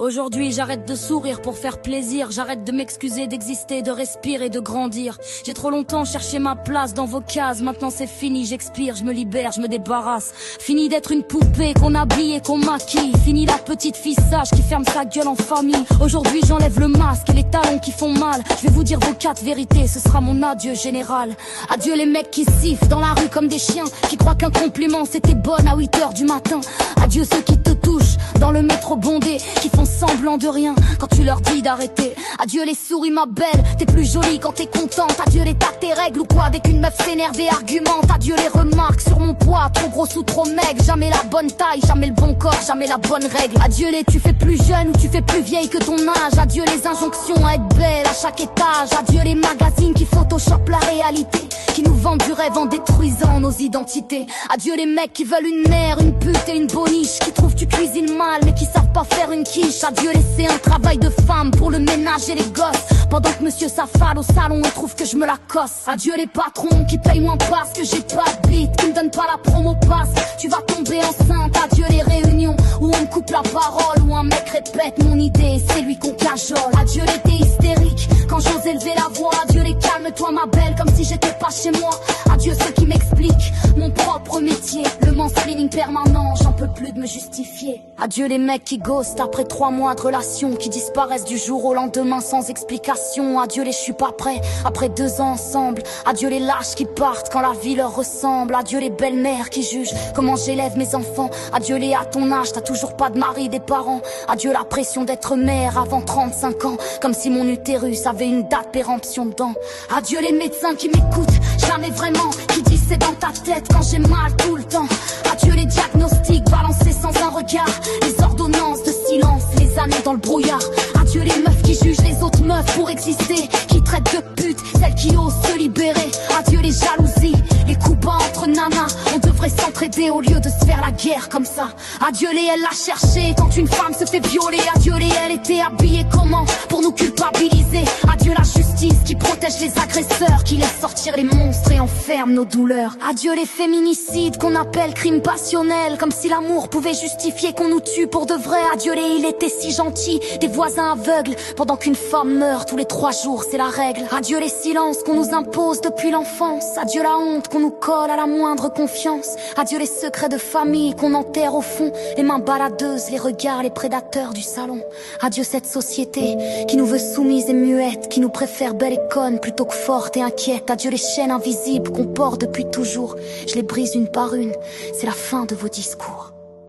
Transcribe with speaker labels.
Speaker 1: Aujourd'hui j'arrête de sourire pour faire plaisir. J'arrête de m'excuser d'exister, de respirer, de grandir. J'ai trop longtemps cherché ma place dans vos cases. Maintenant c'est fini, j'expire, je me libère, je me débarrasse. Fini d'être une poupée qu'on habille et qu'on maquille. Fini la petite fille sage qui ferme sa gueule en famille. Aujourd'hui j'enlève le masque et les talons qui font mal. Je vais vous dire vos 4 vérités, ce sera mon adieu général. Adieu les mecs qui sifflent dans la rue comme des chiens, qui croient qu'un compliment c'était bonne à 8h du matin. Adieu ceux qui te touchent dans le métro bondé, qui font semblant de rien quand tu leur dis d'arrêter. Adieu les souris ma belle, t'es plus jolie quand t'es contente. Adieu les tas tes règles ou quoi dès qu'une meuf s'énerve et argumente. Adieu les remarques sur mon poids, trop gros ou trop maigre. Jamais la bonne taille, jamais le bon corps, jamais la bonne règle. Adieu les tu fais plus jeune ou tu fais plus vieille que ton âge. Adieu les injonctions à être belle à chaque étage. Adieu les magazines qui photoshopent la réalité, qui nous vendent du rêve en détruisant nos identités. Adieu les mecs qui veulent une mère, une pute et une boniche, qui trouvent tu cuisines mal mais qui savent pas faire une quiche. Adieu laisser un travail de femme pour le ménage et les gosses, pendant que monsieur s'affale au salon et trouve que je me la cosse. Adieu les patrons qui payent moins parce que j'ai pas de bite, qui me donnent pas la promo passe, tu vas tomber enceinte. Adieu les réunions où on me coupe la parole, où un mec répète mon idée, c'est lui qu'on cajole. Adieu l'été hystérique quand j'ose élever la voix. Adieu les calme-toi ma belle comme si j'étais pas chez moi. Adieu ceux qui m'expliquent mon propre métier, le mansplaining permanent, j'en peux plus de me justifier. Adieu les mecs qui ghostent après 3 mois de relation, qui disparaissent du jour au lendemain sans explication. Adieu les je suis pas prêt après 2 ans ensemble. Adieu les lâches qui partent quand la vie leur ressemble. Adieu les belles-mères qui jugent comment j'élève mes enfants. Adieu les à ton âge t'as toujours pas de mari, des parents. Adieu la pression d'être mère avant 35 ans, comme si mon utérus avait une date péremption dedans. Adieu les médecins qui m'écoutent jamais vraiment, qui disent c'est dans ta tête quand j'ai mal tout le temps. Adieu les diagnostics balancés sans un regard, les ordonnances de silence, les années dans le brouillard. Adieu les meufs qui jugent les autres meufs pour exister, qui traitent de putes celles qui osent se libérer. Adieu les jalousies, les coups bas entre nanas, on devrait s'entraider au lieu de se faire la guerre comme ça. Adieu les elle l'a cherché quand une femme se fait violer. Adieu les elle était habillée comment pour nous culpabiliser. Adieu la justice qui protège les agresseurs, qui laisse sortir les monstres et enferme nos douleurs. Adieu les féminicides qu'on appelle crimes passionnels, comme si l'amour pouvait justifier qu'on nous tue pour de vrai. Adieu les il était si gentil, des voisins aveugles, pendant qu'une femme meurt tous les 3 jours, c'est la règle. Adieu les silences qu'on nous impose depuis l'enfance. Adieu la honte qu'on nous colle à la moindre confiance. Adieu les secrets de famille qu'on enterre au fond, les mains baladeuses, les regards, les prédateurs du salon. Adieu cette société qui nous veut soumises et muettes, qui nous préfère belle et conne plutôt que forte et inquiète. Adieu les chaînes invisibles qu'on porte depuis toujours, je les brise une par une, c'est la fin de vos discours.